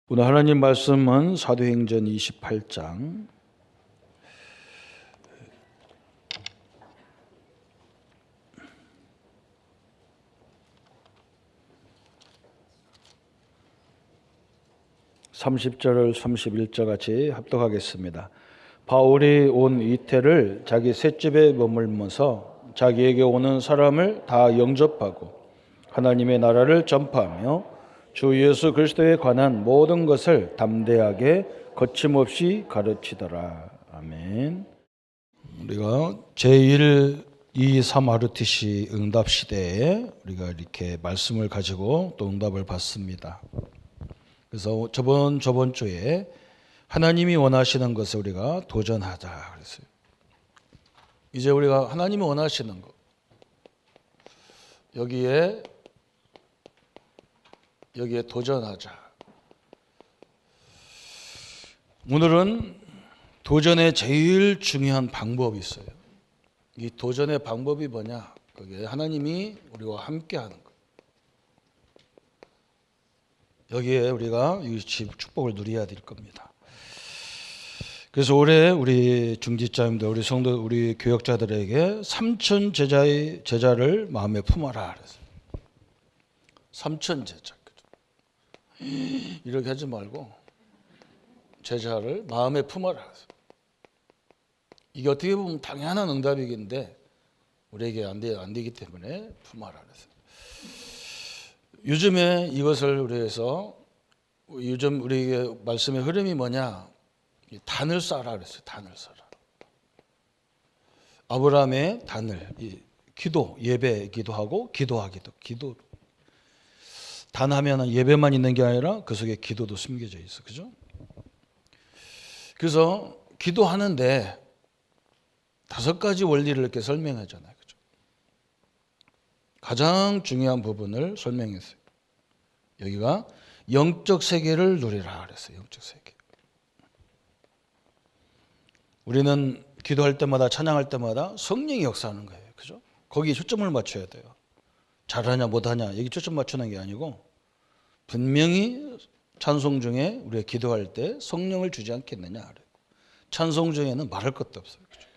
오늘 하나님 말씀은 사도행전 28장 30절 31절 같이 합독하겠습니다. 바울이 온 이태를 자기 셋집에 머물면서 자기에게 오는 사람을 다 영접하고 하나님의 나라를 전파하며 주 예수 그리스도에 관한 모든 것을 담대하게 거침없이 가르치더라. 아멘. 우리가 제1, 2, 3 RUTC 응답 시대에 우리가 이렇게 말씀을 가지고 또 응답을 받습니다. 그래서 저번 주에 하나님이 원하시는 것을 우리가 도전하자 그랬어요. 이제 우리가 하나님이 원하시는 것 여기에 도전하자. 오늘은 도전의 제일 중요한 방법이 있어요. 이 도전의 방법이 뭐냐? 그게 하나님이 우리와 함께 하는 것. 여기에 우리가 이 축복을 누려야 될 겁니다. 그래서 올해 우리 중지자님들, 우리 성도, 우리 교역자들에게 삼천 제자를 마음에 품어라 그랬어요. 삼천 제자. 이렇게 하지 말고 제자를 마음에 품어라. 이게 어떻게 보면 당연한 응답이긴데 우리에게 안 되기 때문에 품어라. 요즘에 이것을 우리에서 요즘 우리에게 말씀의 흐름이 뭐냐? 단을 쌓아라 그랬어요. 단을 쌓아라. 아브라함의 단을 기도, 예배 기도하고 기도하기도 기도. 단하면 예배만 있는 게 아니라 그 속에 기도도 숨겨져 있어. 그죠? 그래서 기도하는데 5가지 원리를 이렇게 설명하잖아요. 그죠? 가장 중요한 부분을 설명했어요. 여기가 영적 세계를 누리라 그랬어요. 영적 세계. 우리는 기도할 때마다 찬양할 때마다 성령이 역사하는 거예요. 그죠? 거기에 초점을 맞춰야 돼요. 잘하냐 못하냐 여기 초점 맞추는 게 아니고 분명히 찬송 중에 우리가 기도할 때 성령을 주지 않겠느냐. 찬송 중에는 말할 것도 없어요. 그죠?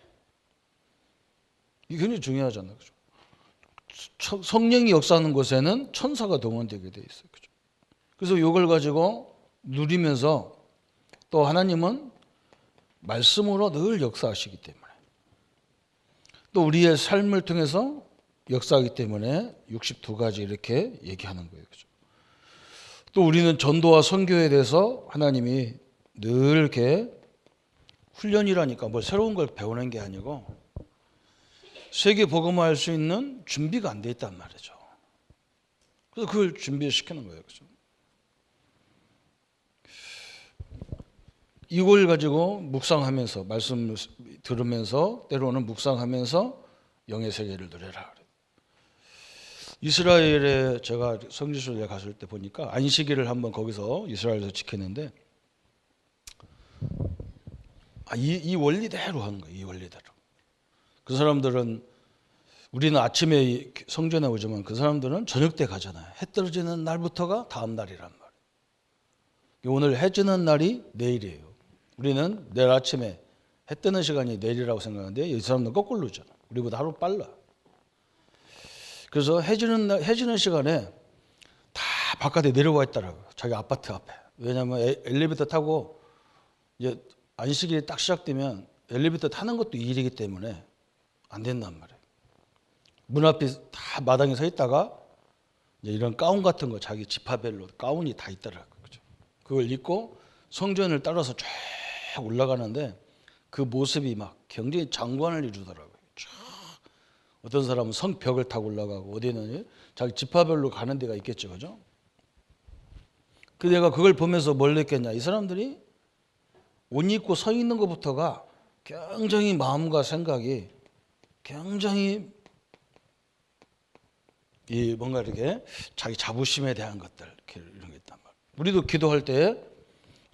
이게 굉장히 중요하잖아요. 그죠? 성령이 역사하는 곳에는 천사가 동원되게 돼 있어요. 그죠? 그래서 이걸 가지고 누리면서 또 하나님은 말씀으로 늘 역사하시기 때문에 또 우리의 삶을 통해서 역사하기 때문에 62가지 이렇게 얘기하는 거예요. 그죠? 또 우리는 전도와 선교에 대해서 하나님이 늘 이렇게 훈련이라니까 뭐 새로운 걸 배우는 게 아니고 세계 복음화할 수 있는 준비가 안 돼 있단 말이죠. 그래서 그걸 준비시키는 거예요. 그죠? 이걸 가지고 묵상하면서 말씀 들으면서 때로는 묵상하면서 영의 세계를 누려라. 이스라엘에 제가 성지순례 갔을 때 보니까 안식일을 한번 거기서 이스라엘에서 지켰는데 이 원리대로 하는 거예요. 이 원리대로. 그 사람들은 우리는 아침에 성전에 오지만 그 사람들은 저녁 때 가잖아요. 해 떨어지는 날부터가 다음 날이란 말이에요. 오늘 해 지는 날이 내일이에요. 우리는 내일 아침에 해 뜨는 시간이 내일이라고 생각하는데 이 사람들은 거꾸로잖아. 우리보다 하루 빨라. 그래서 해 지는 시간에 다 바깥에 내려와 있더라고요. 자기 아파트 앞에. 왜냐하면 엘리베이터 타고 이제 안식일이 딱 시작되면 엘리베이터 타는 것도 일이기 때문에 안 된단 말이에요. 문 앞에 다 마당에 서 있다가 이제 이런 가운 같은 거 자기 지파별로 가운이 다 있더라고요. 그죠? 그걸 입고 성전을 따라서 쫙 올라가는데 그 모습이 막 굉장히 장관을 이루더라고요. 어떤 사람은 성벽을 타고 올라가고 어디는 자기 지파별로 가는 데가 있겠죠. 그죠? 그 내가 그걸 보면서 뭘 느꼈냐. 이 사람들이 옷 입고 서 있는 것부터가 굉장히 마음과 생각이 굉장히 뭔가 이렇게 자기 자부심에 대한 것들 이런 게 있단 말이에요. 우리도 기도할 때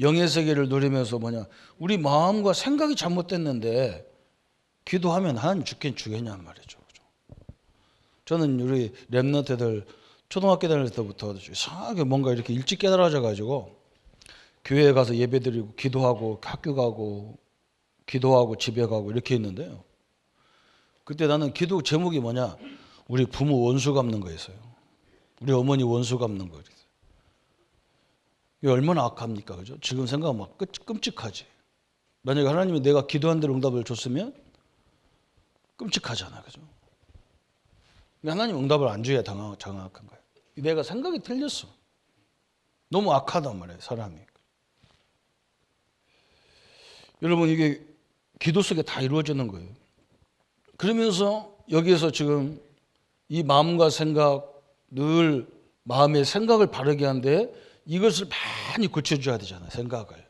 영의 세계를 누리면서 뭐냐. 우리 마음과 생각이 잘못됐는데 기도하면 하나님 죽긴 주겠냔 말이죠. 저는 우리 랩런트들 초등학교 다닐 때부터 이상하게 뭔가 이렇게 일찍 깨달아져 가지고 교회에 가서 예배드리고 기도하고 학교 가고 기도하고 집에 가고 이렇게 했는데요. 그때 나는 기도 제목이 뭐냐? 우리 부모 원수 갚는 거였어요. 우리 어머니 원수 갚는 거. 이게 얼마나 악합니까? 그죠? 지금 생각하면 막 끔찍하지. 만약에 하나님이 내가 기도한 대로 응답을 줬으면 끔찍하잖아. 그죠? 근데 하나님 응답을 안 줘야 장악한 거예요. 내가 생각이 틀렸어. 너무 악하단 말이에요, 사람이. 여러분, 이게 기도 속에 다 이루어지는 거예요. 그러면서 여기에서 지금 이 마음과 생각, 늘 마음의 생각을 바르게 하는데 이것을 많이 고쳐줘야 되잖아요, 생각을.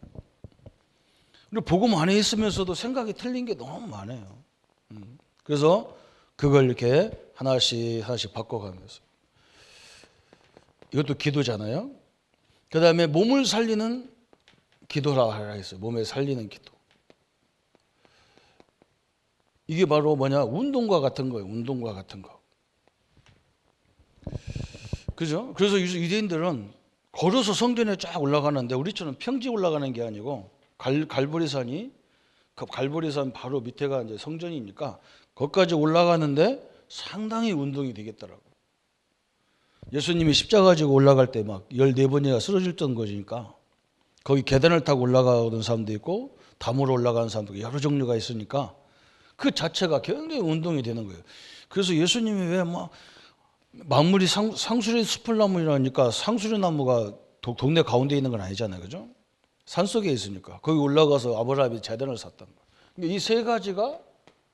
그리고 복음 안에 있으면서도 생각이 틀린 게 너무 많아요. 그래서 그걸 이렇게 하나씩 바꿔가면서. 이것도 기도잖아요. 그 다음에 몸을 살리는 기도라 하라 했어요. 몸에 살리는 기도. 이게 바로 뭐냐? 운동과 같은 거예요. 운동과 같은 거. 그죠? 그래서 유대인들은 걸어서 성전에 쫙 올라가는데 우리처럼 평지 올라가는 게 아니고 갈보리산이 그 갈보리산 바로 밑에가 이제 성전이니까 거기까지 올라가는데 상당히 운동이 되겠더라고. 예수님이 십자가 지고 올라갈 때 막 14번이나 쓰러질 거니까 거기 계단을 타고 올라가는 사람도 있고 담으로 올라가는 사람도 있고 여러 종류가 있으니까 그 자체가 굉장히 운동이 되는 거예요. 그래서 예수님이 왜 막 만물이 상수리 숲을나무라니까 상수리 나무가 동네 가운데 있는 건 아니잖아요. 그죠? 산속에 있으니까 거기 올라가서 아브라함이 제단을 샀단 말이에요. 그러니까 이 세 가지가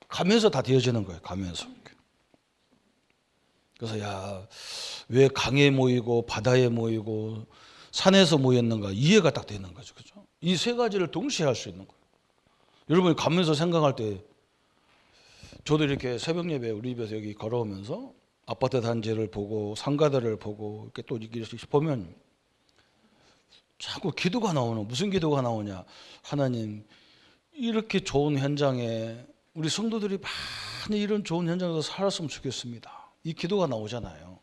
가면서 다 되어지는 거예요. 가면서. 그래서 왜 강에 모이고 바다에 모이고 산에서 모였는가 이해가 딱 되는 거죠. 그죠? 이 세 가지를 동시에 할 수 있는 거예요. 여러분이 가면서 생각할 때 저도 이렇게 새벽 예배 우리 집에서 여기 걸어오면서 아파트 단지를 보고 상가들을 보고 이렇게 또 이렇게 보면 자꾸 기도가 나오는 무슨 기도가 나오냐? 하나님 이렇게 좋은 현장에 우리 성도들이 많이 이런 좋은 현장에서 살았으면 좋겠습니다. 이 기도가 나오잖아요.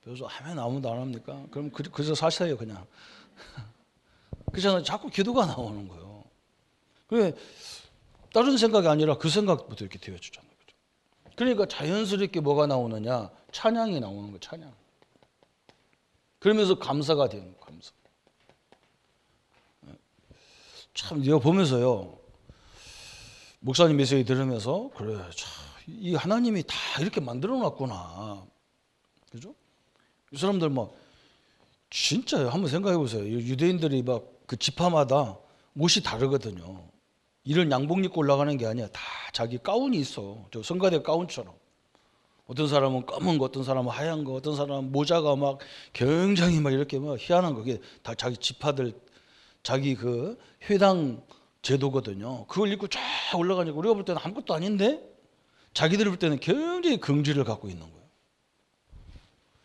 그래서 아멘 아무도 안 합니까? 그럼 그래서 사세요 그냥. 그렇잖아요. 자꾸 기도가 나오는 거예요. 그래 다른 생각이 아니라 그 생각부터 이렇게 되어주잖아요. 그러니까 자연스럽게 뭐가 나오느냐? 찬양이 나오는 거예요. 찬양. 그러면서 감사가 되는 거예요. 감사. 참 내가 보면서요. 목사님 메시지 들으면서 그래 이 하나님이 다 이렇게 만들어 놨구나. 그죠? 이 사람들 막 진짜 한번 생각해 보세요. 유대인들이 막 그 지파마다 옷이 다르거든요. 이런 양복 입고 올라가는 게 아니야. 다 자기 가운이 있어. 저 성가대 가운처럼. 어떤 사람은 검은 거, 어떤 사람은 하얀 거, 어떤 사람은 모자가 막 굉장히 막 이렇게 막 희한한 거. 그게 다 자기 지파들, 자기 그 회당 제도거든요. 그걸 입고 쫙 올라가니까 우리가 볼 때는 아무것도 아닌데 자기들이 볼 때는 굉장히 긍지를 갖고 있는 거예요.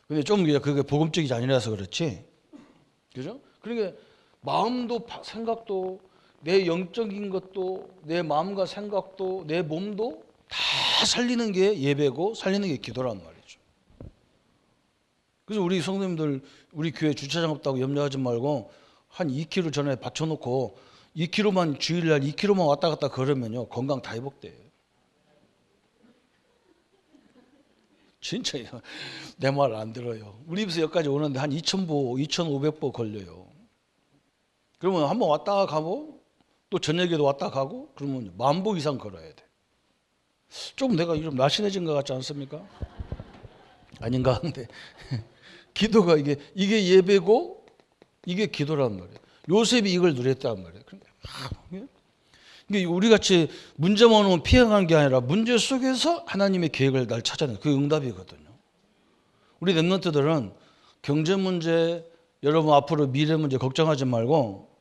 근데 좀 그게 복음적이지 아니라서 그렇지. 그죠? 그러니까 마음도 생각도 내 영적인 것도 내 마음과 생각도 내 몸도 다 살리는 게 예배고 살리는 게 기도란 말이죠. 그래서 우리 성도님들 우리 교회 주차장 없다고 염려하지 말고 한 2km 전에 받쳐놓고 2km만 주일날 2km만 왔다 갔다 걸으면요 건강 다 회복돼요. 진짜요. 내 말 안 들어요. 우리 집에서 여기까지 오는데 한 2,000보, 2,500보 걸려요. 그러면 한번 왔다가 가고 또 저녁에도 왔다 가고 그러면 10,000보 이상 걸어야 돼. 좀 내가 좀 날씬해진 것 같지 않습니까? 아닌가 한데 기도가 이게 예배고 이게 기도란 말이에요. 요셉이 이걸 누렸단 말이에요. 이게 우리 같이 문제만 오면 피해가는 게 아니라 문제 속에서 하나님의 계획을 날 찾아내는 그 응답이거든요. 우리 랩런트들은 경제 문제, 여러분 앞으로 미래 문제 걱정하지 말고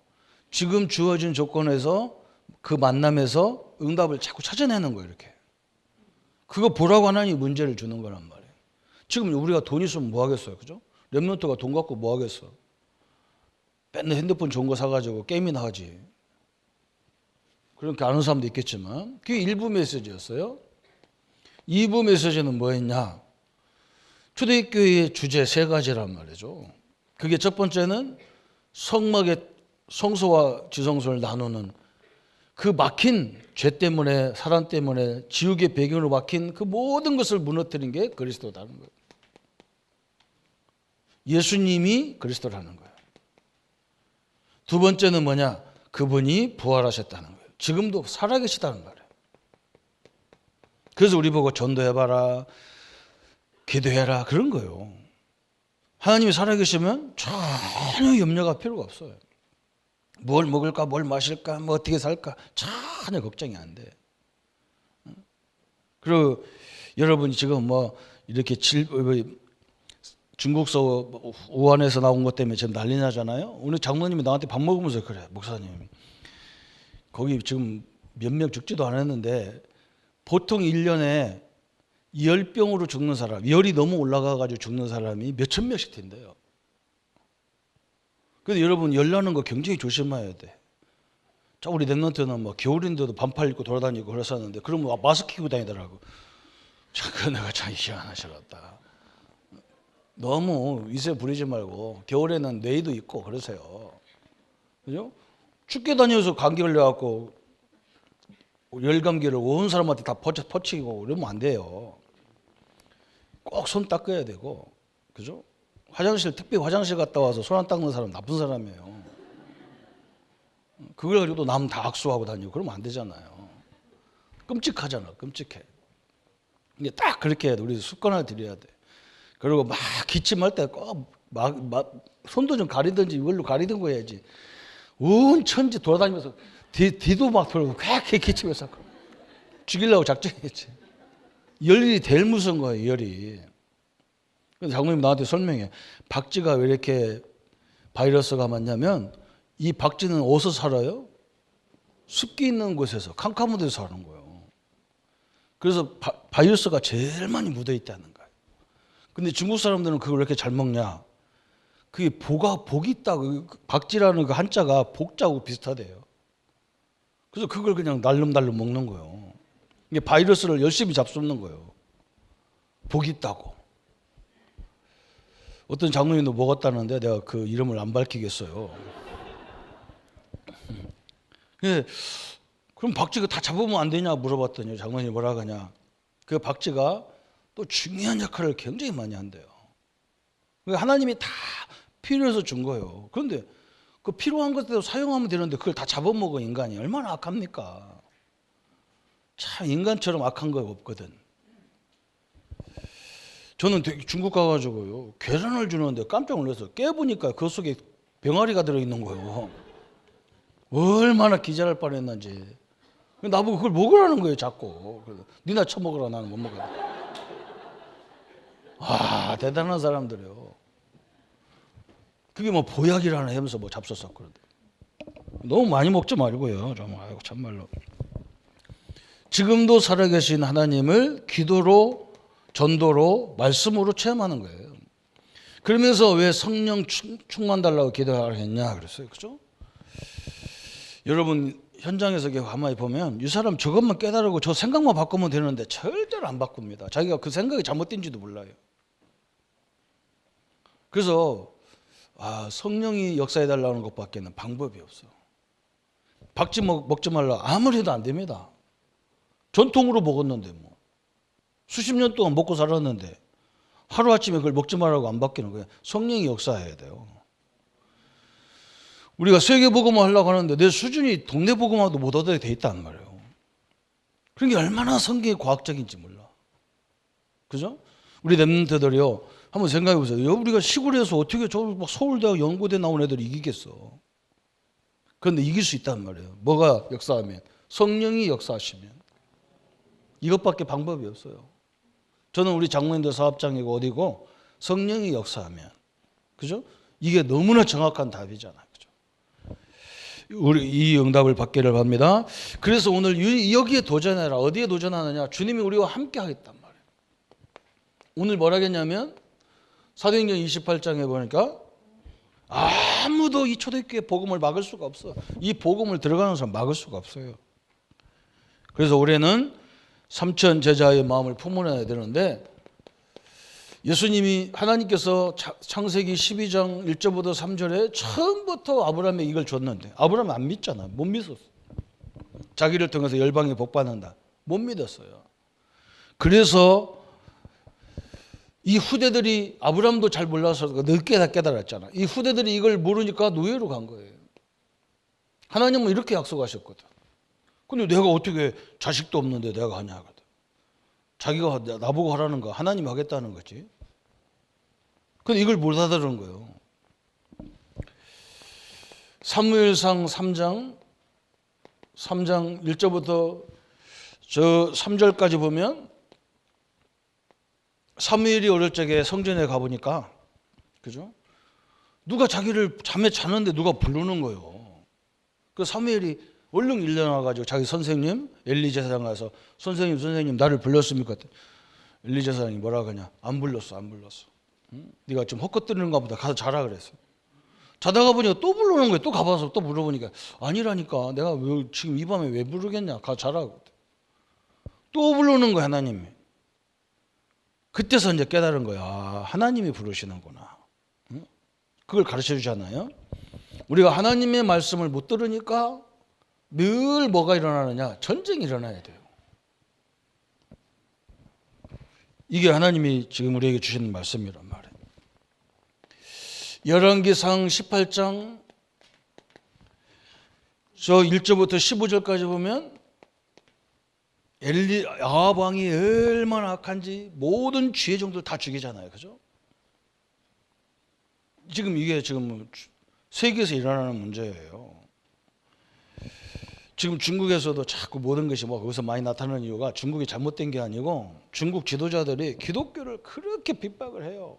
지금 주어진 조건에서 그 만남에서 응답을 자꾸 찾아내는 거예요. 이렇게. 그거 보라고 하나님이 문제를 주는 거란 말이에요. 지금 우리가 돈 있으면 뭐 하겠어요. 그죠? 랩런트가 돈 갖고 뭐 하겠어. 맨날 핸드폰 좋은 거 사가지고 게임이나 하지. 그렇게 아는 사람도 있겠지만 그게 1부 메시지였어요. 2부 메시지는 뭐였냐. 초대교회의 주제 3가지란 말이죠. 그게 첫 번째는 성막의 성소와 지성소를 나누는 그 막힌 죄 때문에 사람 때문에 지옥의 배경으로 막힌 그 모든 것을 무너뜨린 게 그리스도라는 거예요. 예수님이 그리스도라는 거예요. 두 번째는 뭐냐? 그분이 부활하셨다는 거예요. 지금도 살아계시다는 거예요. 그래서 우리 보고 전도해봐라, 기도해라 그런 거예요. 하나님이 살아계시면 전혀 염려가 필요가 없어요. 뭘 먹을까, 뭘 마실까, 뭐 어떻게 살까 전혀 걱정이 안 돼. 그리고 여러분이 지금 뭐 이렇게 중국서 우한에서 나온 것 때문에 지금 난리 나잖아요. 오늘 장모님이 나한테 밥 먹으면서 그래, 목사님 거기 지금 몇 명 죽지도 않았는데 보통 1년에 열병으로 죽는 사람, 열이 너무 올라가가지고 죽는 사람이 몇천 명씩 된대요. 그래서 여러분 열 나는 거 굉장히 조심해야 돼. 자, 우리 랩런트는 뭐 겨울인데도 반팔 입고 돌아다니고 그랬었는데 그러면 마스크 끼고 다니더라고. 자, 그 내가 참 희한하시었다. 너무 위세 부리지 말고 겨울에는 내의도 있고 그러세요. 그죠? 춥게 다녀서 감기 걸려갖고 열감기를 온 사람한테 다 퍼치고 이러면 안 돼요. 꼭 손 닦아야 되고, 그죠? 특별히 화장실 갔다 와서 손 안 닦는 사람 나쁜 사람이에요. 그걸 가지고 또 남 다 악수하고 다니고 그러면 안 되잖아요. 끔찍하잖아, 끔찍해. 근데 딱 그렇게 우리 습관을 들여야 돼. 그리고 막 기침할 때 꼭 손도 좀 가리든지 이걸로 가리든가 해야지. 온 천지 돌아다니면서 뒤도 막 돌고 쾌쾌 기침해서 죽이려고 작정했지. 열이 제일 무서운 거예요, 열이. 그래서 장모님 나한테 설명해. 박쥐가 왜 이렇게 바이러스가 많냐면 이 박쥐는 어디서 살아요? 습기 있는 곳에서 캄캄한 데서 사는 거예요. 그래서 바이러스가 제일 많이 묻어 있다는 거예요. 근데 중국 사람들은 그걸 왜 이렇게 잘 먹냐? 그게 복이 있다. 박쥐라는 그 한자가 복자하고 비슷하대요. 그래서 그걸 그냥 날름날름 먹는 거예요. 이게 바이러스를 열심히 잡수는 거예요. 복이 있다고. 어떤 장로님도 먹었다는데 내가 그 이름을 안 밝히겠어요. 그럼 박쥐가 다 잡으면 안 되냐 물어봤더니 장로님이 뭐라 하냐. 그 박쥐가 또 중요한 역할을 굉장히 많이 한대요. 하나님이 다 필요해서 준 거예요. 그런데 그 필요한 것대로 사용하면 되는데 그걸 다 잡아먹은 인간이 얼마나 악합니까? 참 인간처럼 악한 거 없거든. 저는 중국 가가지고요 계란을 주는데 깜짝 놀라서 깨보니까 그 속에 병아리가 들어있는 거예요. 얼마나 기절할 뻔했는지. 나보고 그걸 먹으라는 거예요 자꾸. 니나 처먹으라, 나는 못 먹어. 와, 대단한 사람들이요. 그게 뭐 보약이라는 하면서 뭐 잡숴서 너무 많이 먹지 말고요. 좀 아이고 참말로. 지금도 살아계신 하나님을 기도로, 전도로, 말씀으로 체험하는 거예요. 그러면서 왜 성령 충만 달라고 기도하라 했냐 그랬어요. 그죠? 여러분 현장에서 가만히 보면 이 사람 저것만 깨달고 저 생각만 바꾸면 되는데 절대로 안 바꿉니다. 자기가 그 생각이 잘못된지도 몰라요. 그래서 성령이 역사해달라는 것밖에는 방법이 없어. 박쥐 먹지 말라 아무리 해도 안 됩니다. 전통으로 먹었는데 뭐 수십 년 동안 먹고 살았는데 하루아침에 그걸 먹지 말라고 안 바뀌는 거예요. 성령이 역사해야 돼요. 우리가 세계복음화 하려고 하는데 내 수준이 동네 복음화도 못 얻어야 돼 있단 말이에요. 그런 게 얼마나 성경이 과학적인지 몰라. 그죠? 우리 랩런트들이요 한번 생각해 보세요. 우리가 시골에서 어떻게 저 서울대학 연고대 나온 애들이 이기겠어. 그런데 이길 수 있단 말이에요. 뭐가 역사하면? 성령이 역사하시면. 이것밖에 방법이 없어요. 저는 우리 장로님들 사업장이고 어디고 성령이 역사하면. 그죠? 이게 너무나 정확한 답이잖아요. 그죠? 우리 이 응답을 받기를 바랍니다. 그래서 오늘 여기에 도전해라. 어디에 도전하느냐? 주님이 우리와 함께 하겠단 말이에요. 오늘 뭐라 했냐면 사도행전 28장에 보니까 아무도 이 초대교회 복음을 막을 수가 없어. 이 복음을 들어가는 사람 막을 수가 없어요. 그래서 올해는 3,000 제자의 마음을 품어내야 되는데 예수님이 하나님께서 창세기 12장 1절부터 3절에 처음부터 아브라함에 이걸 줬는데 아브라함은 안 믿잖아. 못 믿었어. 자기를 통해서 열방에 복 받는다. 못 믿었어요. 그래서 이 후대들이 아브라함도 잘 몰라서 늦게 다 깨달았잖아. 이 후대들이 이걸 모르니까 노예로 간 거예요. 하나님은 이렇게 약속하셨거든. 근데 내가 어떻게 자식도 없는데 내가 하냐 하거든. 자기가 나보고 하라는 거 하나님이 하겠다는 거지. 근데 이걸 못 알아들은 거예요. 사무엘상 3장 1절부터 저 3절까지 보면 사무엘이 어릴 적에 성전에 가보니까 그죠? 누가 자기를 잠에 자는데 누가 부르는 거예요. 그 사무엘이 얼른 일어나가지고 자기 선생님 엘리 제사장 가서 선생님 나를 불렀습니까? 엘리 제사장이 뭐라고 하냐? 안 불렀어. 응? 네가 좀 헛것들는가 보다. 가서 자라 그랬어. 자다가 보니까 또 부르는 거예요. 또 가봐서 또 물어보니까 아니라니까. 내가 지금 이 밤에 왜 부르겠냐? 가서 자라. 또 부르는 거야 하나님이. 그때서 이제 깨달은 거야. 아, 하나님이 부르시는구나. 응? 그걸 가르쳐 주잖아요. 우리가 하나님의 말씀을 못 들으니까 늘 뭐가 일어나느냐? 전쟁이 일어나야 돼요. 이게 하나님이 지금 우리에게 주시는 말씀이란 말이에요. 열왕기상 18장 저 1절부터 15절까지 보면 아합 왕이 얼마나 악한지 모든 지혜 정도를 다 죽이잖아요. 그죠? 이게 세계에서 일어나는 문제예요. 지금 중국에서도 자꾸 모든 것이 거기서 많이 나타나는 이유가 중국이 잘못된 게 아니고 중국 지도자들이 기독교를 그렇게 핍박을 해요.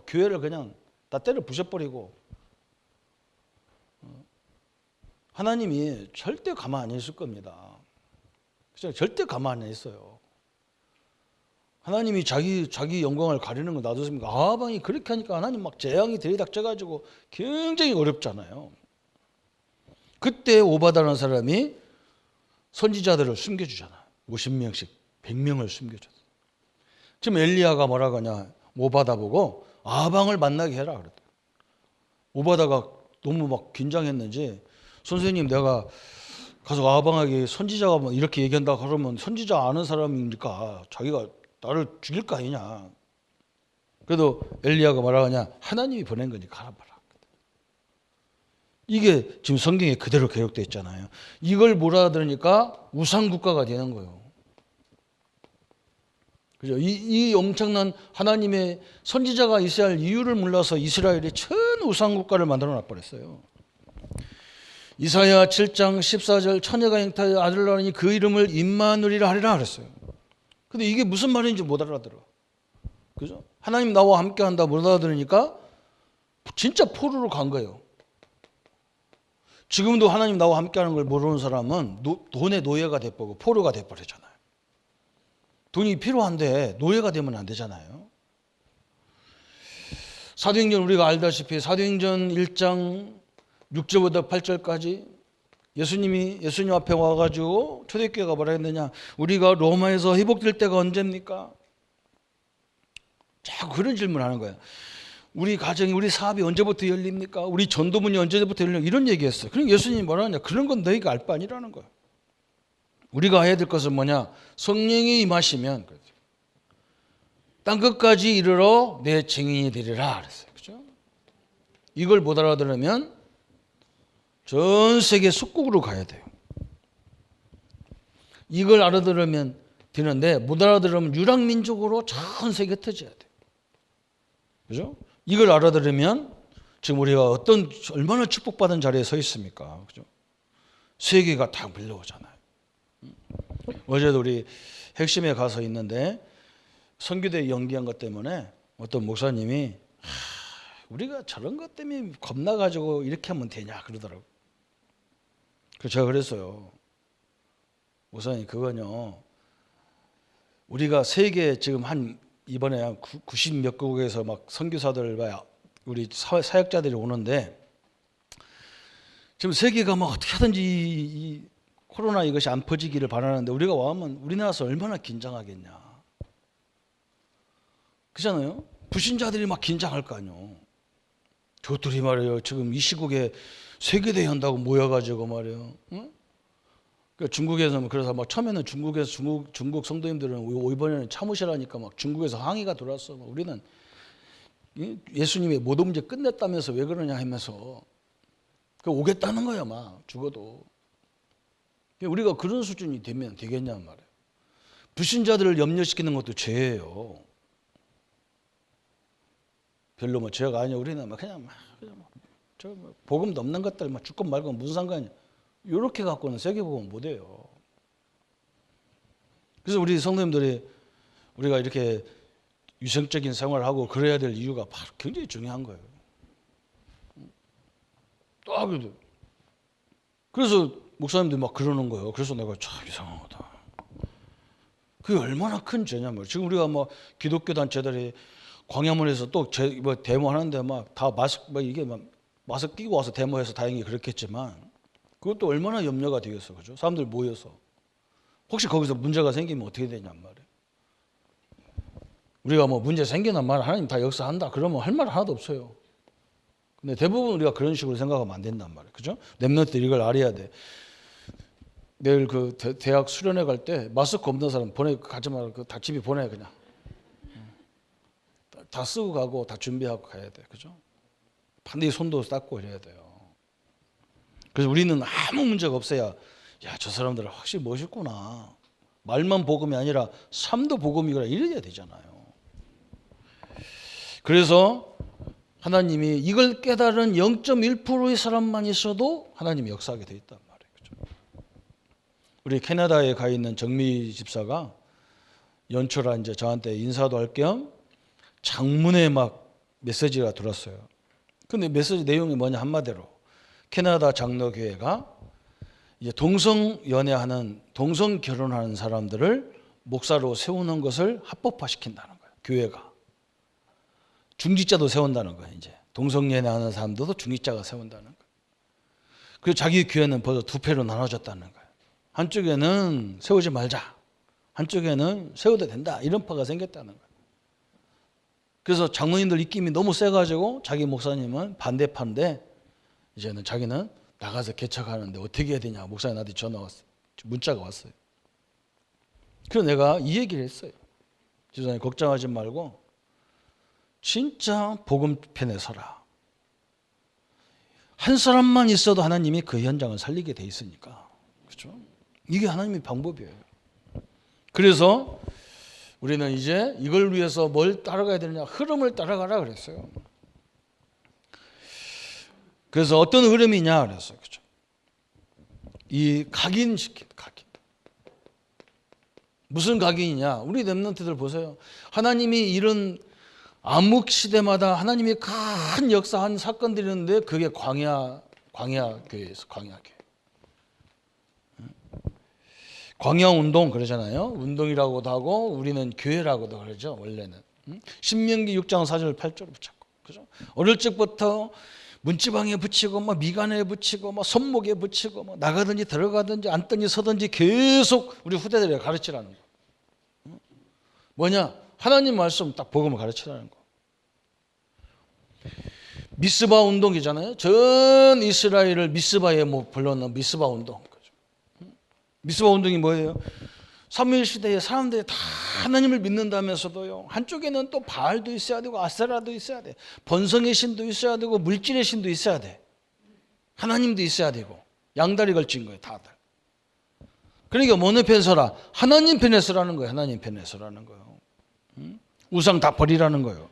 교회를 그냥 다 때려 부셔버리고 하나님이 절대 가만 안 있을 겁니다. 절대 가만 안 있어요. 하나님이 자기 영광을 가리는 거 놔두십니까? 아합 왕이 그렇게 하니까 하나님 재앙이 들이닥쳐가지고 굉장히 어렵잖아요. 그때 오바다라는 사람이 선지자들을 숨겨주잖아요. 50명씩 100명을 숨겨줬어요. 지금 엘리야가 뭐라고 하냐? 오바다 보고 아합 왕을 만나게 해라 그랬대요. 오바다가 너무 긴장했는지 선생님 내가 가서 아합 왕에게 선지자가 이렇게 얘기한다 그러면 선지자 아는 사람이니까 자기가 나를 죽일 거 아니냐. 그래도 엘리야가 뭐라고 하냐? 하나님이 보낸 거니까 가라봐라. 이게 지금 성경에 그대로 기록되어 있잖아요. 이걸 몰아들으니까 우상국가가 되는 거예요. 그죠? 이 엄청난 하나님의 선지자가 있어야 할 이유를 몰라서 이스라엘이 전 우상국가를 만들어 놔버렸어요. 이사야 7장 14절 처녀가 잉타하여 아들을 낳으니 그 이름을 임마누엘이라 하리라 그랬어요. 근데 이게 무슨 말인지 못 알아들어. 그죠? 하나님 나와 함께 한다 못 알아들으니까 진짜 포로로 간 거예요. 지금도 하나님 나와 함께 하는 걸 모르는 사람은 돈의 노예가 돼버리고 포로가 돼버리잖아요. 돈이 필요한데 노예가 되면 안 되잖아요. 사도행전 우리가 알다시피 사도행전 1장 6절부터 8절까지 예수님 앞에 와가지고 초대교회가 뭐라 했느냐? 우리가 로마에서 회복될 때가 언제입니까? 자꾸 그런 질문을 하는 거예요. 우리 가정이 우리 사업이 언제부터 열립니까? 우리 전도문이 언제부터 열립니까? 이런 얘기했어요. 그럼 예수님이 뭐라 하냐? 그런 건 너희가 알 바 아니라는 거예요. 우리가 해야 될 것은 뭐냐? 성령이 임하시면 땅 끝까지 이르러 내 증인이 되리라 그랬어요. 그죠? 이걸 못 알아들으면 전 세계 속국으로 가야 돼요. 이걸 알아들으면 되는데 못 알아들으면 유랑민족으로 전 세계 터져야 돼요. 그죠? 이걸 알아들으면 지금 우리가 얼마나 축복받은 자리에 서 있습니까? 그죠? 세계가 다 밀려오잖아요. 어제도 우리 핵심에 가서 있는데 선교대 연기한 것 때문에 어떤 목사님이 우리가 저런 것 때문에 겁나가지고 이렇게 하면 되냐 그러더라고요. 그래서 제가 그랬어요. 목사님 그건요. 우리가 세계 지금 이번에 한 90몇 국에서 선교사들과 우리 사역자들이 오는데 지금 세계가 어떻게 하든지 이 코로나 이것이 안 퍼지기를 바라는데 우리가 와면 우리나라에서 얼마나 긴장하겠냐. 그렇잖아요. 불신자들이 막 긴장할 거 아니에요. 저들이 말이에요. 지금 이 시국에 세계대회 한다고 모여가지고 말이에요. 응? 그러니까 중국에서 그래서 막 처음에는 중국에서 중국 성도님들은 이번에는 참으시라니까 막 중국에서 항의가 들어왔어. 우리는 예수님이 모든 문제 끝냈다면서 왜 그러냐 하면서 그 오겠다는 거야 막 죽어도. 우리가 그런 수준이 되면 되겠냐는 말이에요. 불신자들을 염려시키는 것도 죄예요. 별로 뭐 죄가 아니야. 우리는 막 그냥 저 복음도 없는 것들 막 죽건 말건 무슨 상관이야. 이렇게 갖고는 세계복음 못 해요. 그래서 우리 성도님들이 우리가 이렇게 유생적인 생활을 하고 그래야 될 이유가 바로 굉장히 중요한 거예요. 그래서 목사님들이 막 그러는 거예요. 그래서 내가 참 이상하다. 그게 얼마나 큰 죄냐면 지금 우리가 뭐 기독교 단체들이 광야문에서 또 뭐 데모하는데 막 다 마스크 끼고 와서 데모해서 다행히 그렇겠지만 그것도 얼마나 염려가 되겠어, 그죠? 사람들 모여서 혹시 거기서 문제가 생기면 어떻게 되냔 말이에요. 우리가 뭐 문제 생기는 말 하나님 다 역사한다 그러면 할 말 하나도 없어요. 근데 대부분 우리가 그런 식으로 생각하면 안 된단 말이에요, 그죠? 랩런트들 이걸 알아야 돼. 내일 그 대학 수련회 갈 때 마스크 없는 사람 가지 말고 다 집에 보내 그냥. 다 쓰고 가고 다 준비하고 가야 돼, 그죠? 반드시 손도 닦고 이래야 돼요. 그래서 우리는 아무 문제가 없어야 야, 저 사람들은 확실히 멋있구나. 말만 복음이 아니라 삶도 복음이구나 이래야 되잖아요. 그래서 하나님이 이걸 깨달은 0.1%의 사람만 있어도 하나님이 역사하게 돼 있단 말이에요. 그렇죠? 우리 캐나다에 가 있는 정미 집사가 연초라 이제 저한테 인사도 할 겸 장문에 막 메시지가 들었어요. 근데 메시지 내용이 뭐냐 한마디로 캐나다 장로교회가 이제 동성 연애하는 동성 결혼하는 사람들을 목사로 세우는 것을 합법화시킨다는 거예요. 교회가 중직자도 세운다는 거예요. 이제 동성 연애하는 사람들도 중직자가 세운다는 거예요. 그리고 자기 교회는 벌써 두 패로 나눠졌다는 거예요. 한쪽에는 세우지 말자, 한쪽에는 세워도 된다 이런 파가 생겼다는 거예요. 그래서 장로님들 입김이 너무 세가지고 자기 목사님은 반대파인데 이제는 자기는 나가서 개척하는데 어떻게 해야 되냐 목사님 나한테 전화 왔어요. 문자가 왔어요. 그래서 내가 이 얘기를 했어요. 지사님 걱정하지 말고 진짜 복음 편에 서라. 한 사람만 있어도 하나님이 그 현장을 살리게 돼 있으니까. 그렇죠? 이게 하나님의 방법이에요. 그래서 우리는 이제 이걸 위해서 뭘 따라가야 되느냐 흐름을 따라가라 그랬어요. 그래서 어떤 흐름이냐 그랬어요. 그렇죠? 이 각인시킨 각인. 무슨 각인이냐? 우리 렘넌트들 보세요. 하나님이 이런 암흑 시대마다 하나님이 큰 역사한 사건들이 있는데 그게 광야교회에서 광야교회. 광야운동 그러잖아요. 운동이라고도 하고 우리는 교회라고도 그러죠. 원래는. 신명기 6장 4절 8절을 붙였고. 그죠? 어릴 적부터 문지방에 붙이고 뭐 미간에 붙이고 뭐 손목에 붙이고 뭐 나가든지 들어가든지 앉든지 서든지 계속 우리 후대들에게 가르치라는 거. 뭐냐? 하나님 말씀 딱 복음을 가르치라는 거. 미스바 운동이잖아요. 전 이스라엘을 미스바에 뭐 불러넣은 미스바 운동. 미스바 운동이 뭐예요? 사무엘 시대에 사람들이 다 하나님을 믿는다면서도요. 한쪽에는 또 바알도 있어야 되고 아세라도 있어야 돼. 번성의 신도 있어야 되고 물질의 신도 있어야 돼. 하나님도 있어야 되고 양다리 걸친 거예요. 다들. 그러니까 어느 편에 서라? 하나님 편에 서라는 거예요. 하나님 편에 서라는 거예요. 우상 다 버리라는 거예요.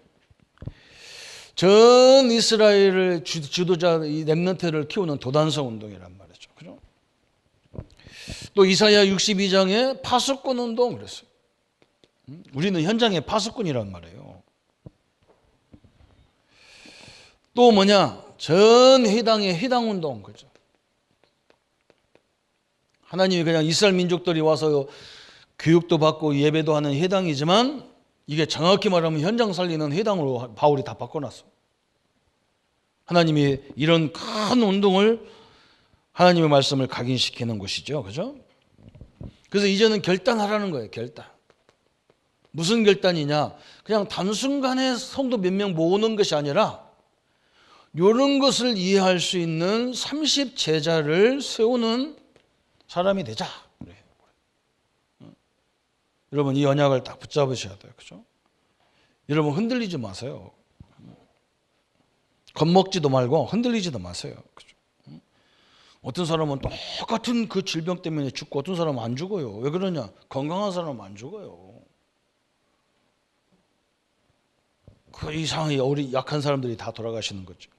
전 이스라엘을 지도자 이 렘넌트를 키우는 도단성 운동이란 말이죠. 그죠? 또 이사야 62장에 파수꾼 운동 그랬어요. 우리는 현장의 파수꾼이란 말이에요. 또 뭐냐? 전 회당의 회당 운동 그죠? 하나님이 그냥 이스라엘 민족들이 와서 교육도 받고 예배도 하는 회당이지만 이게 정확히 말하면 현장 살리는 회당으로 바울이 다 바꿔놨어. 하나님이 이런 큰 운동을 하나님의 말씀을 각인시키는 것이죠. 그죠? 그래서 이제는 결단하라는 거예요. 결단. 무슨 결단이냐? 그냥 단순간에 성도 몇 명 모으는 것이 아니라 이런 것을 이해할 수 있는 30 제자를 세우는 사람이 되자. 그래요. 여러분 이 언약을 딱 붙잡으셔야 돼요. 그죠? 여러분 흔들리지 마세요. 겁먹지도 말고 흔들리지도 마세요. 그죠? 어떤 사람은 똑같은 그 질병 때문에 죽고 어떤 사람은 안 죽어요. 왜 그러냐? 건강한 사람은 안 죽어요. 그 이상하게 우리 약한 사람들이 다 돌아가시는 거죠.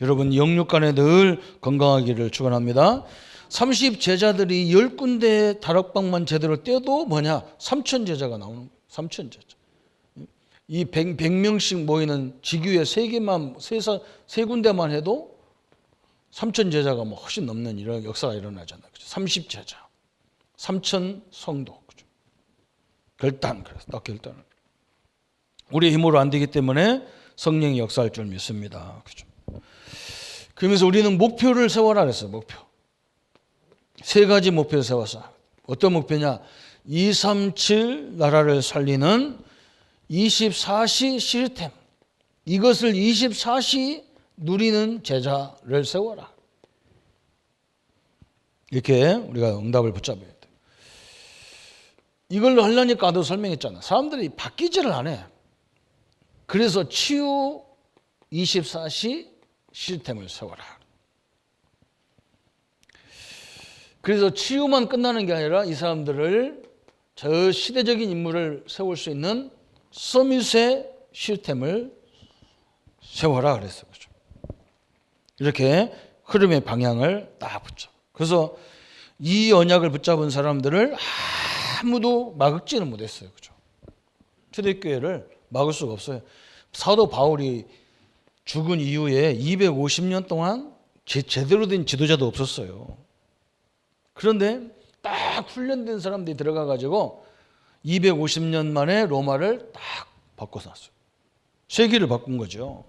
여러분 영육 간에 늘 건강하기를 축원합니다. 30 제자들이 10군데 다락방만 제대로 떼도 뭐냐? 3천 제자가 나오는 거예요. 3천 제자. 이 100명씩 모이는 지교회 세 군데만 해도 3천 제자가 뭐 훨씬 넘는 이런 역사가 일어나잖아요. 그죠? 30 제자, 3천 성도. 그죠? 결단, 그래서 딱 결단을. 우리의 힘으로 안 되기 때문에 성령이 역사할 줄 믿습니다. 그죠? 그러면서 우리는 목표를 세워라 그랬어요. 목표. 세 가지 목표를 세웠어. 어떤 목표냐? 237 나라를 살리는 24시 시스템. 이것을 24시 누리는 제자를 세워라. 이렇게 우리가 응답을 붙잡아야 돼. 이걸로 하려니까 아도 설명했잖아. 사람들이 바뀌지를 않아. 그래서 치유 24시 시스템을 세워라. 그래서 치유만 끝나는 게 아니라 이 사람들을 저 시대적인 인물을 세울 수 있는 서밋의 시스템을 세워라 그랬어요. 그렇죠? 이렇게 흐름의 방향을 딱 붙여. 그래서 이 언약을 붙잡은 사람들을 아무도 막지는 못했어요. 그렇죠? 초대교회를 막을 수가 없어요. 사도 바울이 죽은 이후에 250년 동안 제대로 된 지도자도 없었어요. 그런데 딱 훈련된 사람들이 들어가 가지고 250년 만에 로마를 딱 바꿔놨어요. 세계를 바꾼 거죠.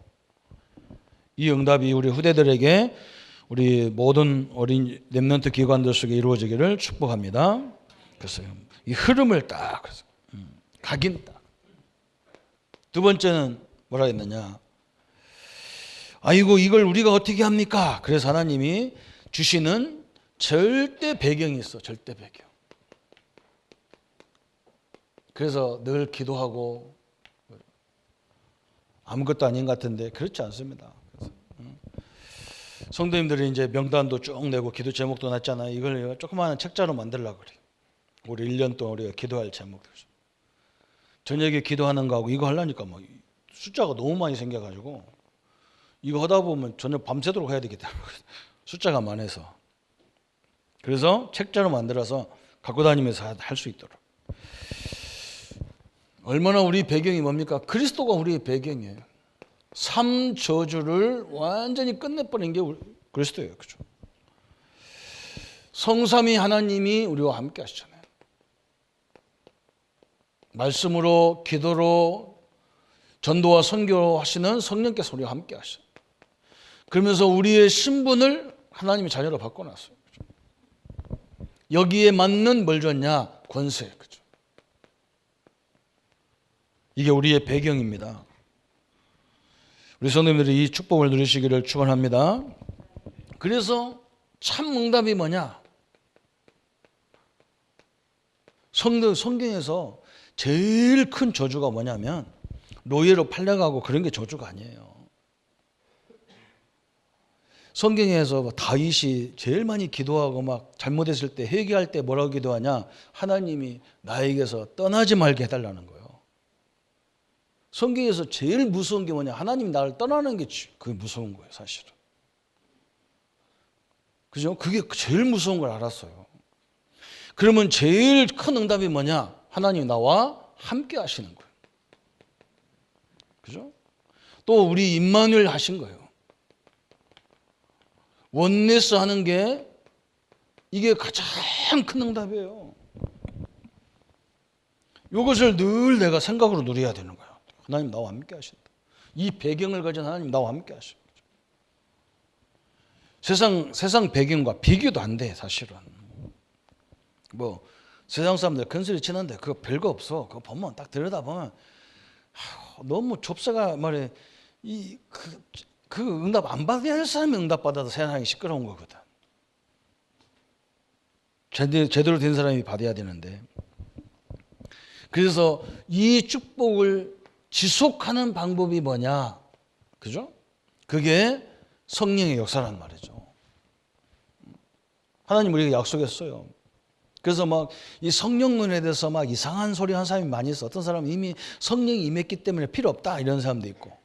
이 응답이 우리 후대들에게 우리 모든 어린 렘넌트 기관들 속에 이루어지기를 축복합니다. 그래서 이 흐름을 딱 각인 딱. 두 번째는 뭐라 했느냐? 아이고 이걸 우리가 어떻게 합니까? 그래서 하나님이 주시는 절대 배경이 있어. 절대 배경. 그래서 늘 기도하고 아무것도 아닌 것 같은데 그렇지 않습니다. 그래서 성도님들이 이제 명단도 쭉 내고 기도 제목도 놨잖아요. 이걸 조그마한 책자로 만들려고 그래요. 우리 1년 동안 우리가 기도할 제목들. 저녁에 기도하는 거하고 이거 하려니까 뭐 숫자가 너무 많이 생겨가지고 이거 하다 보면 저녁 밤새도록 해야 되기 때문에 숫자가 많아서. 그래서 책자로 만들어서 갖고 다니면서 할 수 있도록. 얼마나 우리 배경이 뭡니까? 그리스도가 우리의 배경이에요. 3저주를 완전히 끝내버린 게 그리스도예요. 그죠? 성삼위 하나님이 우리와 함께 하시잖아요. 말씀으로, 기도로, 전도와 선교로 하시는 성령께서 우리와 함께 하셔요. 그러면서 우리의 신분을 하나님의 자녀로 바꿔놨어요. 그죠? 여기에 맞는 뭘 줬냐? 권세. 그죠? 이게 우리의 배경입니다. 우리 성도님들이 이 축복을 누리시기를 축원합니다. 그래서 참 응답이 뭐냐? 성경에서 제일 큰 저주가 뭐냐면 노예로 팔려가고 그런 게 저주가 아니에요. 성경에서 다윗이 제일 많이 기도하고 막 잘못했을 때 회개할 때 뭐라고 기도하냐? 하나님이 나에게서 떠나지 말게 해달라는 거예요. 성경에서 제일 무서운 게 뭐냐? 하나님이 나를 떠나는 게 그게 무서운 거예요, 사실은. 그죠? 그게 제일 무서운 걸 알았어요. 그러면 제일 큰 응답이 뭐냐? 하나님이 나와 함께 하시는 거예요. 그죠? 또 우리 임마누엘 하신 거예요. 원네스 하는 게 이게 가장 큰 응답이에요. 이것을 늘 내가 생각으로 누려야 되는 거예요. 하나님 나와 함께 하신다. 이 배경을 가진 하나님 나와 함께 하신다. 세상 배경과 비교도 안 돼, 사실은. 뭐 세상 사람들 큰소리 치는데 그거 별거 없어. 그거 보면 딱 들여다보면 너무 좁사가 말해 그 응답 안 받아야 할 사람이 응답 받아도 세상이 시끄러운 거거든. 제대로 된 사람이 받아야 되는데. 그래서 이 축복을 지속하는 방법이 뭐냐? 그죠? 그게 성령의 역사란 말이죠. 하나님 우리에게 약속했어요. 그래서 막 이 성령론에 대해서 막 이상한 소리 하는 사람이 많이 있어. 어떤 사람은 이미 성령이 임했기 때문에 필요 없다 이런 사람도 있고,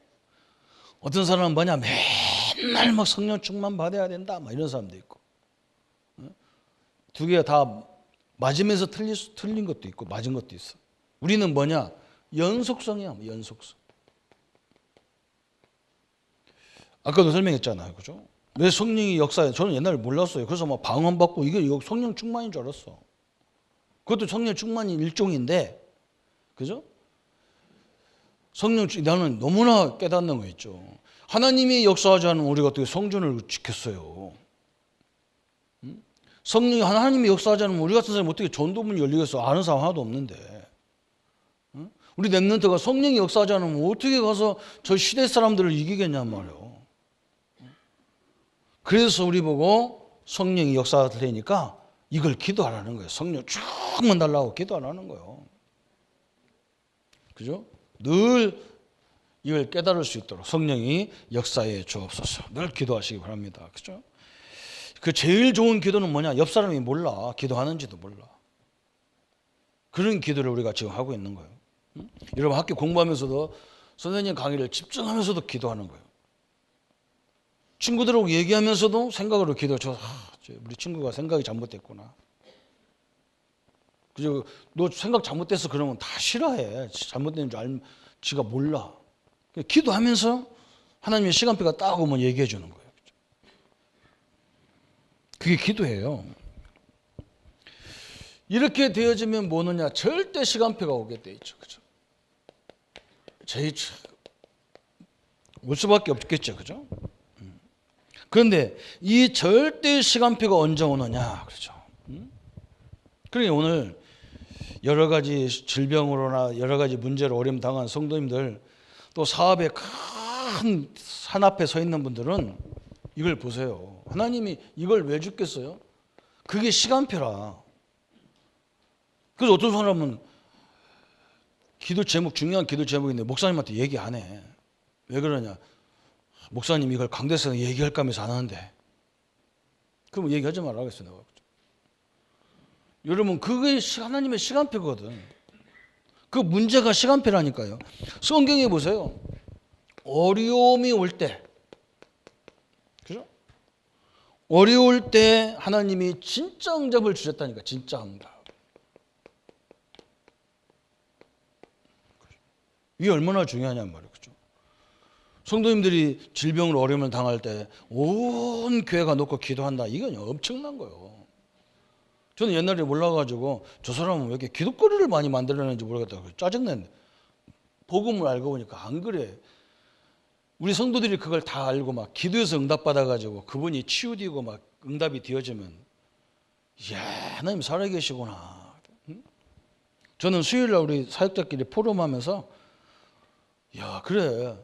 어떤 사람은 뭐냐 맨날 막 성령 충만 받아야 된다 막 이런 사람도 있고. 두 개가 다 맞으면서 틀린 것도 있고 맞은 것도 있어. 우리는 뭐냐? 연속성이야. 연속성. 아까도 설명했잖아요. 그죠? 왜 성령이 역사해? 저는 옛날에 몰랐어요. 그래서 막 방언받고 이게 성령 충만인 줄 알았어. 그것도 성령 충만이 일종인데, 그죠? 나는 너무나 깨닫는 거 있죠. 하나님이 역사하지 않으면 우리가 어떻게 성전을 지켰어요? 성령이 하나님이 역사하지 않으면 우리 같은 사람이 어떻게 전도문이 열리겠어? 아는 사람 하나도 없는데. 우리 랩런트가 성령이 역사하지 않으면 어떻게 가서 저 시대 사람들을 이기겠냔 말이에요. 그래서 우리 보고 성령이 역사하려니까 이걸 기도하라는 거예요. 성령 쭉만 달라고 기도하라는 거예요. 그죠? 늘 이걸 깨달을 수 있도록 성령이 역사해 주옵소서. 늘 기도하시기 바랍니다. 그죠? 그 제일 좋은 기도는 뭐냐? 옆 사람이 몰라. 기도하는지도 몰라. 그런 기도를 우리가 지금 하고 있는 거예요. 여러분 학교 공부하면서도 선생님 강의를 집중하면서도 기도하는 거예요. 친구들하고 얘기하면서도 생각으로 기도. 우리 친구가 생각이 잘못됐구나. 그죠? 너 생각 잘못됐어 그러면 다 싫어해. 잘못된 줄 지가 몰라. 기도하면서 하나님의 시간표가 딱 오면 얘기해 주는 거예요. 그게 기도예요. 이렇게 되어지면 뭐느냐? 절대 시간표가 오게 돼 있죠. 그죠? 올 수밖에 없겠죠. 그죠? 그런데 이 절대 시간표가 언제 오느냐? 그렇죠? 그러니 오늘 여러 가지 질병으로나 여러 가지 문제로 어려움 당한 성도님들, 또 사업에 큰 산 앞에 서 있는 분들은 이걸 보세요. 하나님이 이걸 왜 주겠어요? 그게 시간표라. 그래서 어떤 사람은 기도 제목, 중요한 기도 제목인데 목사님한테 얘기 안 해. 왜 그러냐? 목사님 이걸 강대에서 얘기할까 하면서 안 하는데. 그럼 얘기하지 말라겠어요. 내가. 여러분 그게 하나님의 시간표거든. 그 문제가 시간표라니까요. 성경에 보세요. 어려움이 올 때, 그죠? 어려울 때 하나님이 진짜 응답을 주셨다니까. 진짜 응답. 이게 얼마나 중요하냔 말이에요. 그죠? 성도님들이 질병으로 어려움을 당할 때 온 교회가 놓고 기도한다. 이건 엄청난 거예요. 저는 옛날에 몰라가지고 저 사람은 왜 이렇게 기도거리를 많이 만들어내는지 모르겠다고 짜증냈는데, 복음을 알고 보니까 안 그래. 우리 성도들이 그걸 다 알고 막 기도해서 응답받아가지고 그분이 치유되고 막 응답이 되어지면, 이야, 하나님 살아계시구나. 저는 수요일날 우리 사역자끼리 포럼하면서, 야, 그래.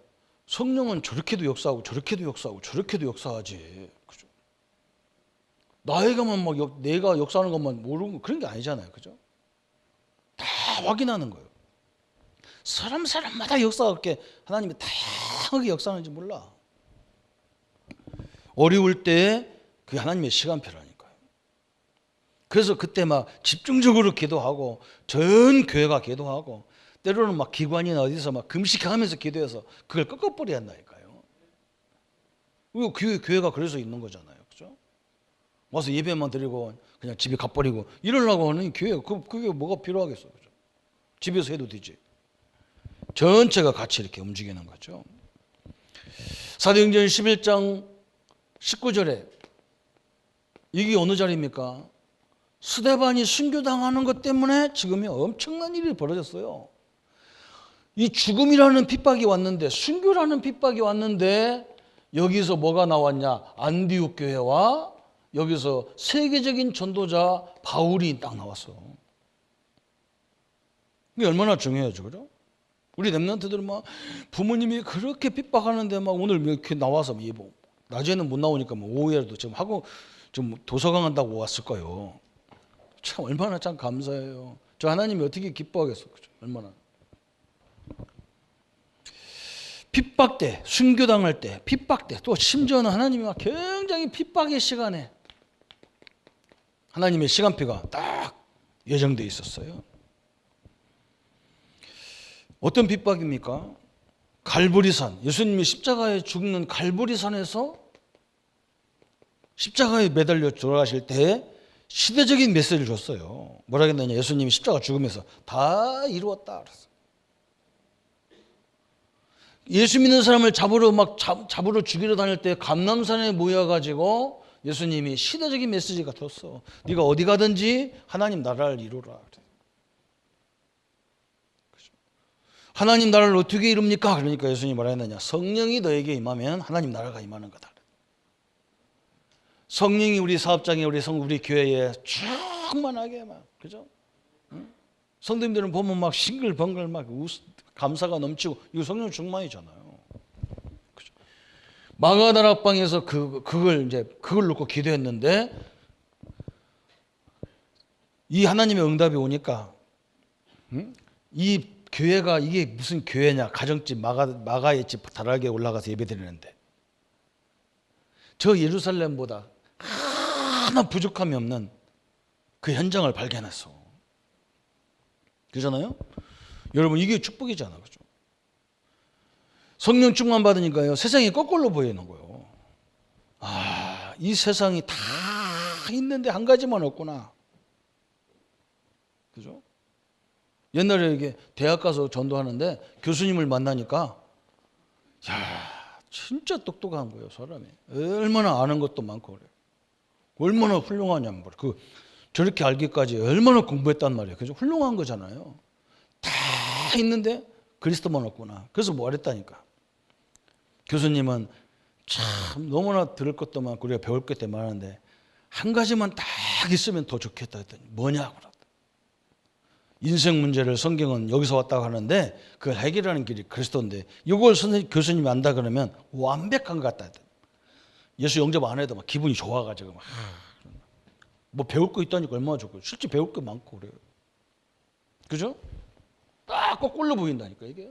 성령은 저렇게도 역사하고 저렇게도 역사하고 저렇게도 역사하지. 그죠? 나에게만 막 내가 역사하는 것만 모르고 그런 게 아니잖아요. 그죠? 다 확인하는 거예요. 사람마다 역사가 그렇게 하나님이 다양하게 역사하는지 몰라. 어려울 때 그게 하나님의 시간표라니까요. 그래서 그때 막 집중적으로 기도하고 전 교회가 기도하고 때로는 막 기관이나 어디서 막 금식하면서 기도해서 그걸 꺾어버려야 한다니까요. 그리고 교회가 그래서 있는 거잖아요. 그죠? 와서 예배만 드리고 그냥 집에 가버리고 이러려고 하는 교회, 그게 뭐가 필요하겠어요. 그죠? 집에서 해도 되지. 전체가 같이 이렇게 움직이는 거죠. 사도행전 11장 19절에 이게 어느 자리입니까? 스데반이 순교당하는 것 때문에 지금이 엄청난 일이 벌어졌어요. 이 죽음이라는 핍박이 왔는데, 순교라는 핍박이 왔는데 여기서 뭐가 나왔냐? 안디옥 교회와 여기서 세계적인 전도자 바울이 딱 나왔어. 이게 얼마나 중요하죠, 그죠? 우리 랩런트들은 막 부모님이 그렇게 핍박하는데 막 오늘 이렇게 나와서 뭐 낮에는 못 나오니까 뭐 오후에라도 지금 하고 좀 도서관 한다고 왔을 거예요. 참 얼마나 참 감사해요. 저 하나님이 어떻게 기뻐하겠어, 그죠? 얼마나. 핍박 때, 순교당할 때, 핍박 때, 또 심지어는 하나님이 막 굉장히 핍박의 시간에 하나님의 시간표가 딱 예정되어 있었어요. 어떤 핍박입니까? 갈보리산, 예수님이 십자가에 죽는 갈보리산에서 십자가에 매달려 돌아가실 때 시대적인 메시지를 줬어요. 뭐라 했느냐? 예수님이 십자가 죽으면서 다 이루었다 그랬어요. 예수 믿는 사람을 잡으러 죽이러 다닐 때 감람산에 모여가지고 예수님이 시대적인 메시지가 떴어. 네가 어디 가든지 하나님 나라를 이루라. 하나님 나라를 어떻게 이룹니까? 그러니까 예수님이 뭐라 했느냐? 성령이 너에게 임하면 하나님 나라가 임하는 거다. 성령이 우리 사업장에 우리 교회에 충만하게 막, 그죠? 응? 성도님들은 보면 막 싱글벙글 막 감사가 넘치고 이거 성령 충만이잖아요. 그죠? 마가다락방에서 그걸 놓고 기도했는데 이 하나님의 응답이 오니까 이 교회가 이게 무슨 교회냐? 가정집 마가의 집 다락에 올라가서 예배드리는데 저 예루살렘보다 하나 부족함이 없는 그 현장을 발견했어. 그러잖아요? 여러분 이게 축복이잖아, 그죠? 성령 충만 받으니까요 세상이 거꾸로 보이는 거예요. 아, 이 세상이 다 있는데 한 가지만 없구나. 그죠? 옛날에 이게 대학 가서 전도하는데 교수님을 만나니까 야, 진짜 똑똑한 거예요, 사람이. 얼마나 아는 것도 많고 그래요. 얼마나 훌륭하냐면 저렇게 알기까지 얼마나 공부했단 말이에요. 그죠? 훌륭한 거잖아요. 다 있는데 그리스도만 없구나. 그래서 뭐 했다니까. 교수님은 참 너무나 들을 것도 많고 우리가 배울 것도 많은데 한 가지만 딱 있으면 더 좋겠다 했더니 뭐냐고. 인생 문제를 성경은 여기서 왔다고 하는데 그걸 해결하는 길이 그리스도인데 이걸 교수님이 안다 그러면 완벽한 것 같다. 예수 영접 안 해도 막 기분이 좋아가지고 뭐 배울 거 있다니까 얼마나 좋고 실제 배울 거 많고 그래요. 그죠? 딱 거꾸로 보인다니까 이게.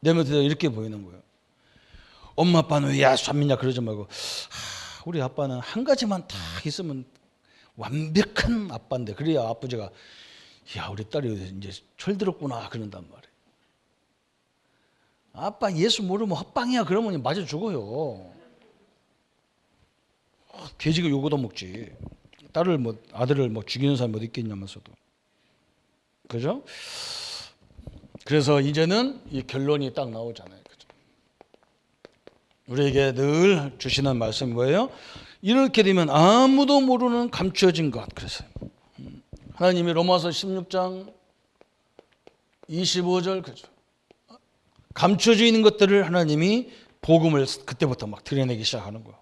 내 밑에 이렇게 보이는 거예요. 엄마 아빠는 왜 예수 안 믿냐 그러지 말고 우리 아빠는 한 가지만 딱 있으면 완벽한 아빠인데 그래야 아버지가 야, 우리 딸이 이제 철들었구나 그런단 말이에요. 아빠 예수 모르면 헛방이야 그러면 맞아 죽어요. 돼지가 요거도 먹지. 아들을 죽이는 사람이 어디 있겠냐면서도. 그죠? 그래서 이제는 이 결론이 딱 나오잖아요. 그죠? 우리에게 늘 주시는 말씀이 뭐예요? 이렇게 되면 아무도 모르는 감추어진 것. 그래서 하나님이 로마서 16장 25절 그죠? 감춰져 있는 것들을 하나님이 복음을 그때부터 막 드러내기 시작하는 거예요.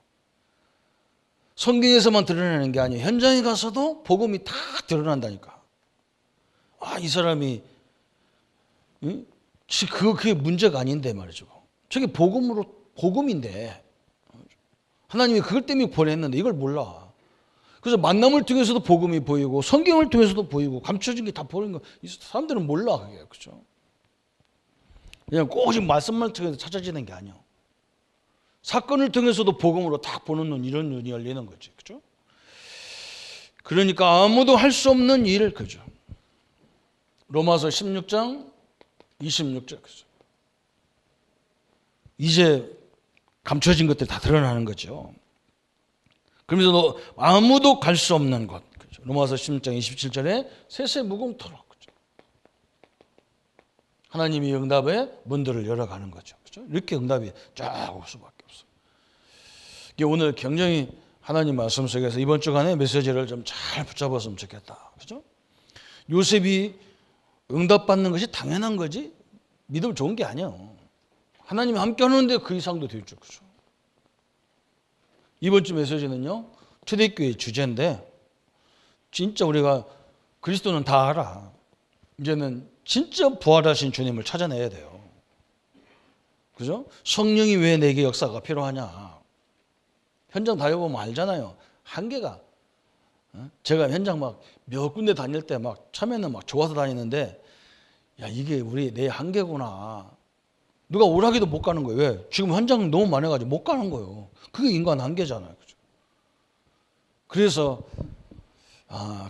성경에서만 드러내는 게 아니에요. 현장에 가서도 복음이 다 드러난다니까. 아, 이 사람이 그게 문제가 아닌데 말이죠. 저게 복음인데 하나님이 그것 때문에 보냈는데 이걸 몰라. 그래서 만남을 통해서도 복음이 보이고 성경을 통해서도 보이고 감춰진 게 다 보이는 거. 이 사람들은 몰라 그게. 그렇죠? 그냥 꼭 지금 말씀만 통해서 찾아지는 게 아니야. 사건을 통해서도 복음으로 딱 보는 눈, 이런 눈이 열리는 거지. 그렇죠? 그러니까 아무도 할 수 없는 일, 그죠? 로마서 16장 26절. 그죠? 이제 감춰진 것들 다 드러나는 거죠. 그러면서 아무도 갈 수 없는 것. 그죠? 로마서 16장 27절에 세세 무궁토록. 그죠? 하나님이 응답의 문들을 열어가는 거죠. 그죠? 이렇게 응답이 쫙 올 수밖에 없어요. 이게 오늘 굉장히 하나님 말씀 속에서 이번 주간의 메시지를 좀 잘 붙잡았으면 좋겠다. 그죠? 요셉이 응답받는 것이 당연한 거지 믿으면 좋은 게 아니에요. 하나님이 함께 하는데 그 이상도 되죠. 그죠? 이번 주 메시지는요. 초대교회 주제인데 진짜 우리가 그리스도는 다 알아. 이제는 진짜 부활하신 주님을 찾아내야 돼요. 그죠? 성령이 왜 내게 역사가 필요하냐? 현장 다녀보면 알잖아요. 한계가. 제가 현장 막 몇 군데 다닐 때 막 처음에는 막 좋아서 다니는데, 야, 이게 내 한계구나. 누가 오라기도 못 가는 거예요. 왜? 지금 현장 너무 많아가지고 못 가는 거예요. 그게 인간 한계잖아요. 그죠? 그래서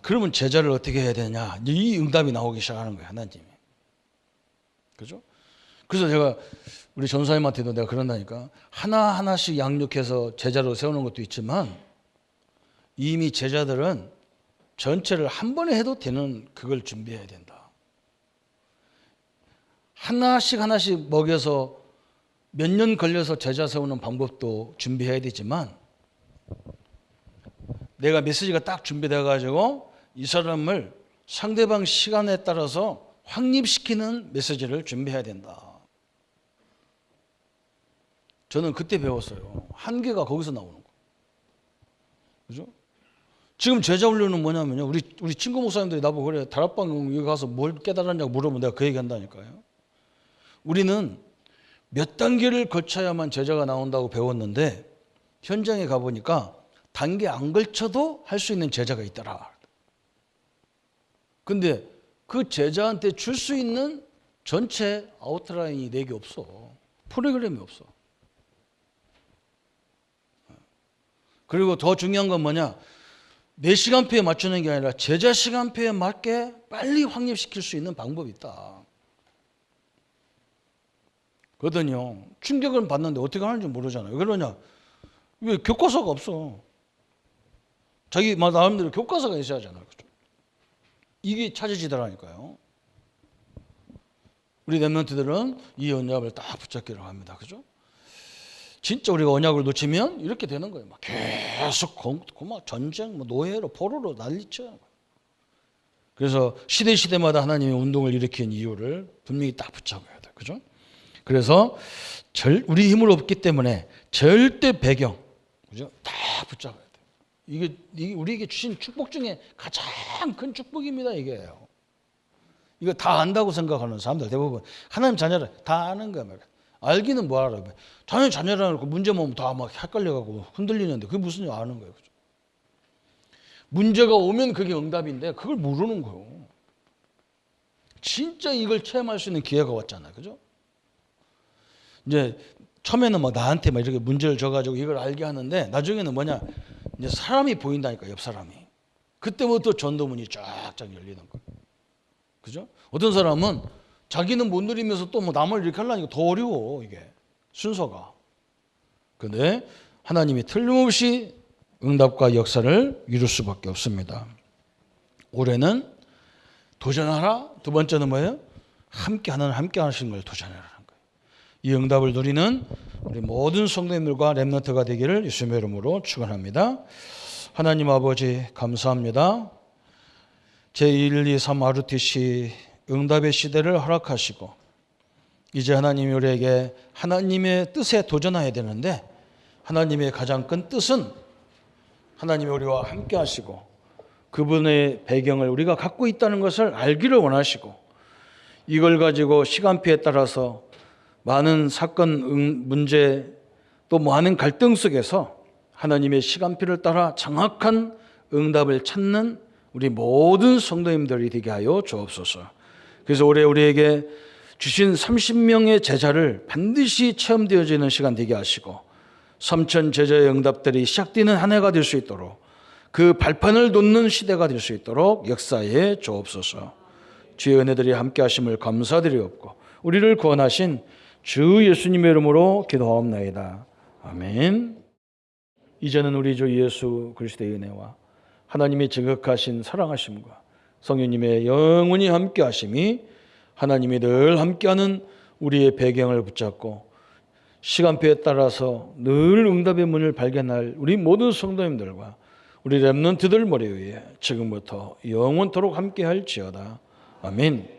그러면 제자를 어떻게 해야 되냐? 이 응답이 나오기 시작하는 거예요, 하나님이. 그죠? 그래서 제가 우리 전사님한테도 내가 그런다니까. 하나하나씩 양육해서 제자로 세우는 것도 있지만, 이미 제자들은 전체를 한 번에 해도 되는 그걸 준비해야 된다. 하나씩 먹여서 몇 년 걸려서 제자 세우는 방법도 준비해야 되지만, 내가 메시지가 딱 준비되어 가지고 이 사람을 상대방 시간에 따라서 확립시키는 메시지를 준비해야 된다. 저는 그때 배웠어요. 한계가 거기서 나오는 거. 그죠? 지금 제자 훈련은 뭐냐면요. 우리 친구 목사님들이 나보고 그래. 다락방 여기 가서 뭘 깨달았냐고 물어보면 내가 그 얘기 한다니까요. 우리는 몇 단계를 거쳐야만 제자가 나온다고 배웠는데, 현장에 가보니까 단계 안 걸쳐도 할 수 있는 제자가 있더라. 근데 그 제자한테 줄 수 있는 전체 아웃라인이 내게 없어. 프로그램이 없어. 그리고 더 중요한 건 뭐냐? 내 시간표에 맞추는 게 아니라 제자 시간표에 맞게 빨리 확립시킬 수 있는 방법이 있다. 거든요. 충격을 받는데 어떻게 하는지 모르잖아요. 왜 그러냐? 왜 교과서가 없어. 자기 나름대로 교과서가 있어야 하잖아요. 그렇죠? 이게 찾아지더라니까요. 우리 렘넌트들은 이 언약을 딱 붙잡기로 합니다. 그죠? 진짜 우리가 언약을 놓치면 이렇게 되는 거예요. 막 계속 막 전쟁, 노예로, 포로로 난리쳐. 그래서 시대마다 하나님이 운동을 일으킨 이유를 분명히 딱 붙잡아야 돼요. 그죠? 그래서 우리 힘으로 없기 때문에 절대 배경, 그죠? 다 붙잡아야 돼요. 이게 우리에게 주신 축복 중에 가장 큰 축복입니다. 이게요. 이거 다 안다고 생각하는 사람들 대부분 하나님 자녀를 다 아는 거야 말이야. 알기는 뭐 알아? 자녀라는 거 문제 보면 다 막 헷갈려가고 흔들리는데 그게 무슨 일 아는 거예요. 그죠? 문제가 오면 그게 응답인데 그걸 모르는 거예요. 진짜 이걸 체험할 수 있는 기회가 왔잖아요. 그죠? 이제 처음에는 막 나한테 막 이렇게 문제를 줘가지고 이걸 알게 하는데 나중에는 뭐냐? 이제 사람이 보인다니까, 옆 사람이. 그때부터 전도문이 쫙쫙 열리는 거예요. 그죠? 어떤 사람은 자기는 못 누리면서 또 뭐 남을 이렇게 하려니까 더 어려워, 이게. 순서가. 근데 하나님이 틀림없이 응답과 역사를 이룰 수밖에 없습니다. 올해는 도전하라. 두 번째는 뭐예요? 함께 하시는 걸 도전하라는 거예요. 이 응답을 누리는 우리 모든 성도님들과 렘넌트가 되기를 예수님의 이름으로 축원합니다. 하나님 아버지 감사합니다. 제1, 2, 3 RUTC 응답의 시대를 허락하시고 이제 하나님이 우리에게 하나님의 뜻에 도전해야 되는데 하나님의 가장 큰 뜻은 하나님이 우리와 함께 하시고 그분의 배경을 우리가 갖고 있다는 것을 알기를 원하시고 이걸 가지고 시간표에 따라서 많은 사건, 문제 또 많은 갈등 속에서 하나님의 시간표를 따라 정확한 응답을 찾는 우리 모든 성도님들이 되게 하여 주옵소서. 그래서 올해 우리에게 주신 30명의 제자를 반드시 체험되어지는 시간 되게 하시고 3,000 제자의 응답들이 시작되는 한 해가 될 수 있도록 그 발판을 놓는 시대가 될 수 있도록 역사해 주옵소서. 주의 은혜들이 함께 하심을 감사드리옵고 우리를 구원하신 주 예수님의 이름으로 기도하옵나이다. 아멘. 이제는 우리 주 예수 그리스도의 은혜와 하나님의 지극하신 사랑하심과 성령님의 영원히 함께 하심이 하나님이 늘 함께하는 우리의 배경을 붙잡고 시간표에 따라서 늘 응답의 문을 발견할 우리 모든 성도님들과 우리 렘넌트들 머리 위에 지금부터 영원토록 함께할지어다. 아멘.